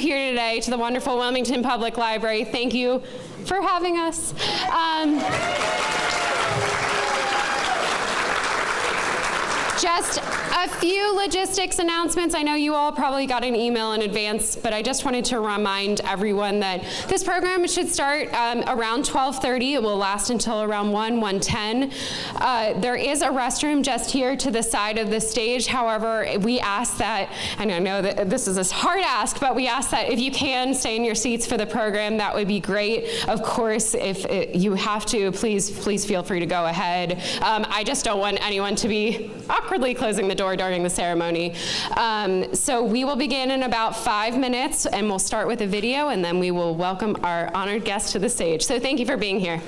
here today to the wonderful Wilmington Public Library. Thank you for having us. Just a few logistics announcements. I know you all probably got an email in advance, but I just wanted to remind everyone that this program should start around 12:30. It will last until around 1:10. There is a restroom just here to the side of the stage. However, we ask that, and I know that this is a hard ask, but we ask that if you can stay in your seats for the program, that would be great. Of course, if you have to, please feel free to go ahead. I just don't want anyone to be awkwardly closing the door during the ceremony. So we will begin in about 5 minutes, and we'll start with a video, and then we will welcome our honored guest to the stage. So thank you for being here.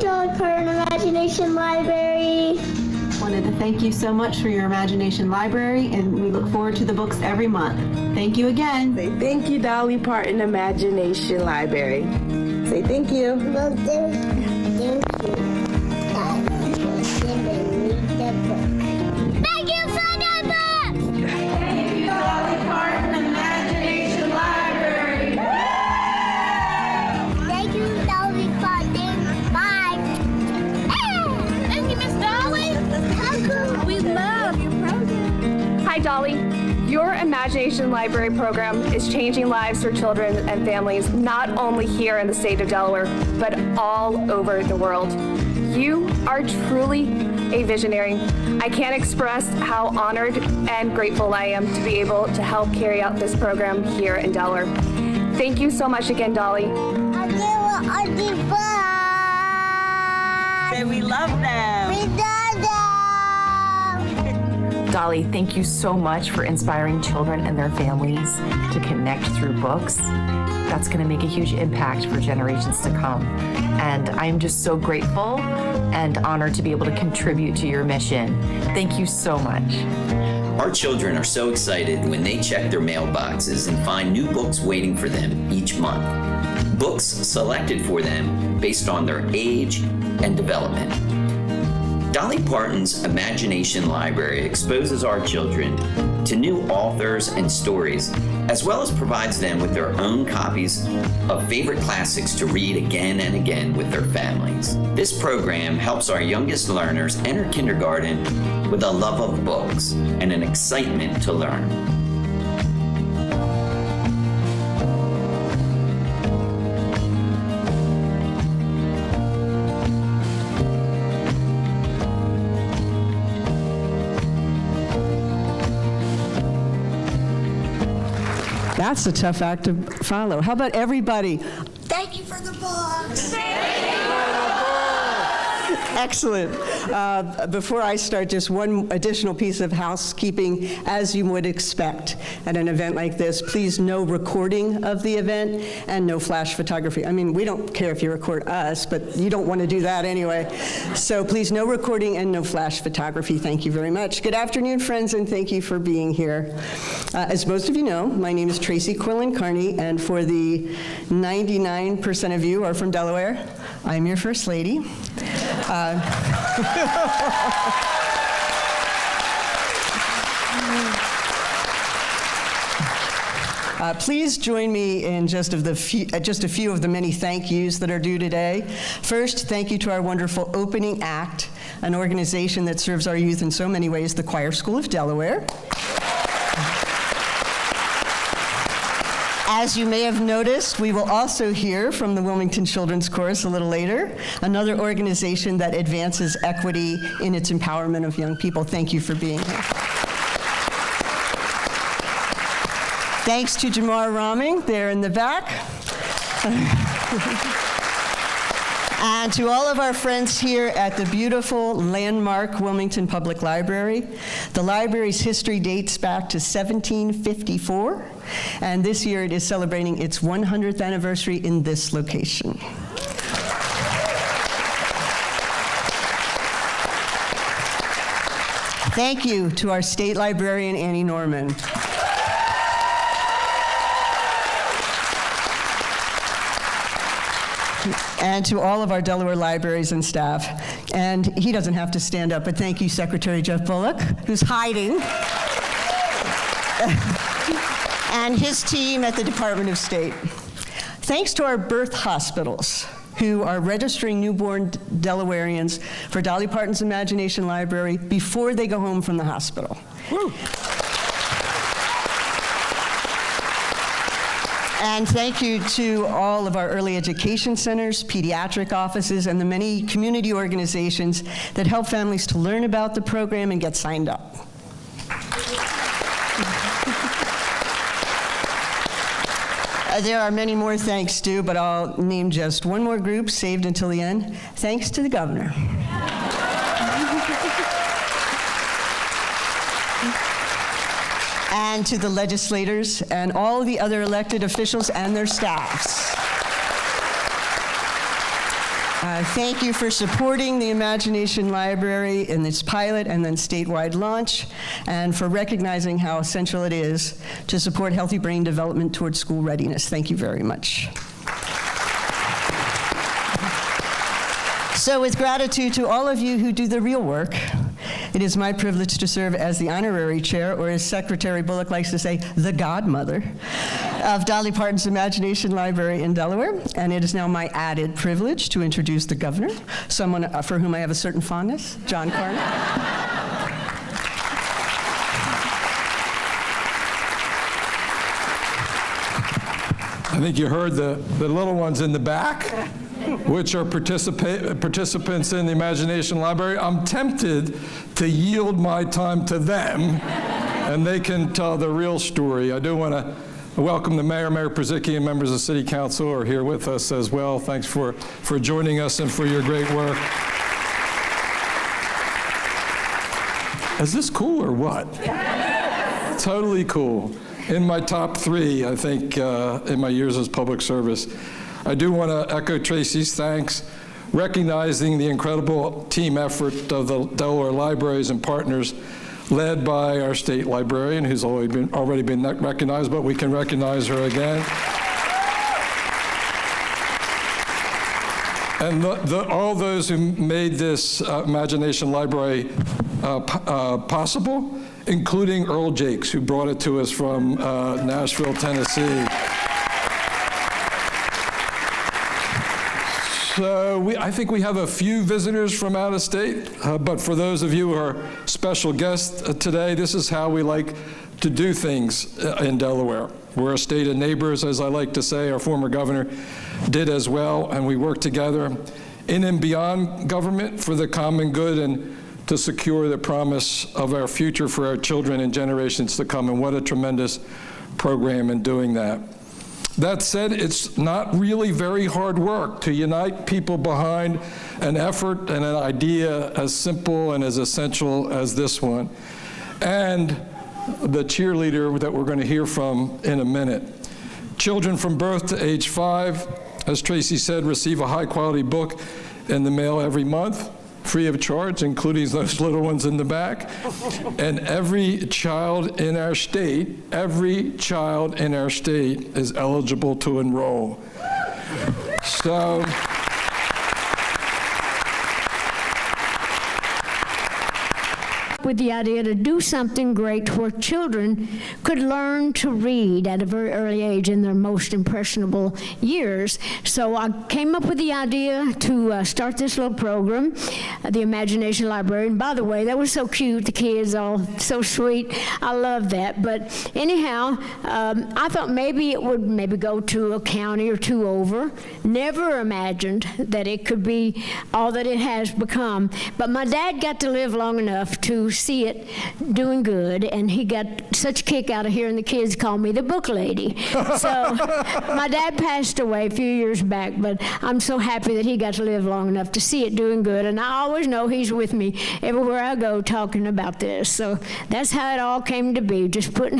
John Carney Imagination Library. Wanted to thank you so much for your Imagination Library, and we look forward to the books every month. Thank you again. Say thank you, Dolly Parton Imagination Library. Say thank you. Well, thank you. Thank you for the book! Thank you, Dolly Parton Imagination Library. Thank you, Dolly Parton. Bye. Thank you, Miss Dolly. We love your program. Hi, Dolly. Your Imagination Library program is changing lives for children and families, not only here in the state of Delaware, but all over the world. You are truly a visionary. I can't express how honored and grateful I am to be able to help carry out this program here in Delaware. Thank you so much again, Dolly. Say we love them. We love them. Dolly, thank you so much for inspiring children and their families to connect through books. That's going to make a huge impact for generations to come. And I'm just so grateful and honored to be able to contribute to your mission. Thank you so much. Our children are so excited when they check their mailboxes and find new books waiting for them each month. Books selected for them based on their age and development. Dolly Parton's Imagination Library exposes our children to new authors and stories, as well as provides them with their own copies of favorite classics to read again and again with their families. This program helps our youngest learners enter kindergarten with a love of books and an excitement to learn. That's a tough act to follow. How about everybody? Thank you for the books. Excellent. Before I start, just one additional piece of housekeeping, as you would expect at an event like this. Please, no recording of the event and no flash photography. I mean, we don't care if you record us, but you don't want to do that anyway. So please, no recording and no flash photography. Thank you very much. Good afternoon, friends, and thank you for being here. As most of you know, my name is Tracy Quillen Carney, and for the 99% of you who are from Delaware, I'm your First Lady. Please join me in just a few of the many thank yous that are due today. First, thank you to our wonderful opening act, an organization that serves our youth in so many ways, the Choir School of Delaware. As you may have noticed, we will also hear from the Wilmington Children's Chorus a little later, another organization that advances equity in its empowerment of young people. Thank you for being here. Thanks to Jamar Raming there in the back. And to all of our friends here at the beautiful landmark Wilmington Public Library. The library's history dates back to 1754, and this year it is celebrating its 100th anniversary in this location. Thank you to our state librarian, Annie Norman. And to all of our Delaware libraries and staff. And he doesn't have to stand up, but thank you, Secretary Jeff Bullock, who's hiding, and his team at the Department of State. Thanks to our birth hospitals, who are registering newborn Delawareans for Dolly Parton's Imagination Library before they go home from the hospital. Woo. And thank you to all of our early education centers, pediatric offices, and the many community organizations that help families to learn about the program and get signed up. There are many more thanks due, but I'll name just one more group saved until the end. Thanks to the governor. And to the legislators and all the other elected officials and their staffs. Thank you for supporting the Imagination Library in its pilot and then statewide launch, and for recognizing how essential it is to support healthy brain development towards school readiness. Thank you very much. So with gratitude to all of you who do the real work, it is my privilege to serve as the honorary chair, or as Secretary Bullock likes to say, the godmother of Dolly Parton's Imagination Library in Delaware. And it is now my added privilege to introduce the governor, someone for whom I have a certain fondness, John Carney. I think you heard the little ones in the back, which are participants in the Imagination Library. I'm tempted to yield my time to them, and they can tell the real story. I do want to welcome the Mayor, Mayor Purzycki, and members of City Council who are here with us as well. Thanks for joining us and for your great work. Is this cool or what? Totally cool. In my top 3, I think, in my years as public service. I do want to echo Tracy's thanks, recognizing the incredible team effort of the Delaware libraries and partners, led by our state librarian, who's already been recognized, but we can recognize her again. And all those who made this Imagination Library possible, including Earl Jakes, who brought it to us from Nashville, Tennessee. So I think we have a few visitors from out of state, but for those of you who are special guests today, this is how we like to do things in Delaware. We're a state of neighbors, as I like to say. Our former governor did as well, and we work together in and beyond government for the common good and to secure the promise of our future for our children and generations to come. And what a tremendous program in doing that. That said, it's not really very hard work to unite people behind an effort and an idea as simple and as essential as this one. And the cheerleader that we're going to hear from in a minute. Children from birth to age 5, as Tracy said, receive a high-quality book in the mail every month, free of charge, including those little ones in the back. And every child in our state is eligible to enroll. So, with the idea to do something great where children could learn to read at a very early age in their most impressionable years. So I came up with the idea to start this little program, the Imagination Library. And by the way, that was so cute, the kids all so sweet. I love that. But anyhow, I thought maybe it would go to a county or two over. Never imagined that it could be all that it has become. But my dad got to live long enough to see it doing good, and he got such a kick out of hearing the kids call me the book lady. So my dad passed away a few years back, but I'm so happy that he got to live long enough to see it doing good, and I always know he's with me everywhere I go talking about this. So that's how it all came to be, just putting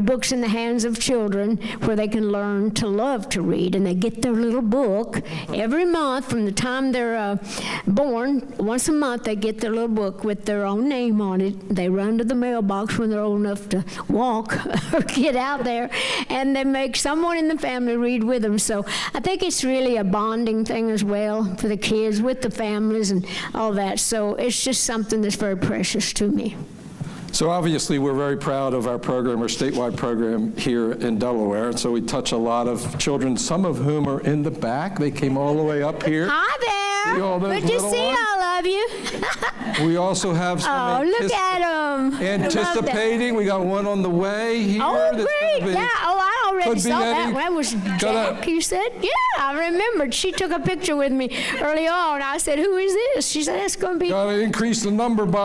books in the hands of children where they can learn to love to read, and they get their little book every month from the time they're born. Once a month they get their little book with their own name on it. They run to the mailbox when they're old enough to walk or get out there, and they make someone in the family read with them. So I think it's really a bonding thing as well for the kids with the families and all that. So it's just something that's very precious to me. So obviously we're very proud of our program, our statewide program here in Delaware. And so we touch a lot of children, some of whom are in the back. They came all the way up here. Hi there. See all those Good to see ones? all of you. We also have some look at them. anticipating. We got one on the way here. Oh, that's great. gonna be- Yeah. Oh, I already could be saw that. any- That was Jack, you said? Yeah, I remembered. She took a picture with me early on. I said, who is this? She said, it's going to be... Got to increase the number by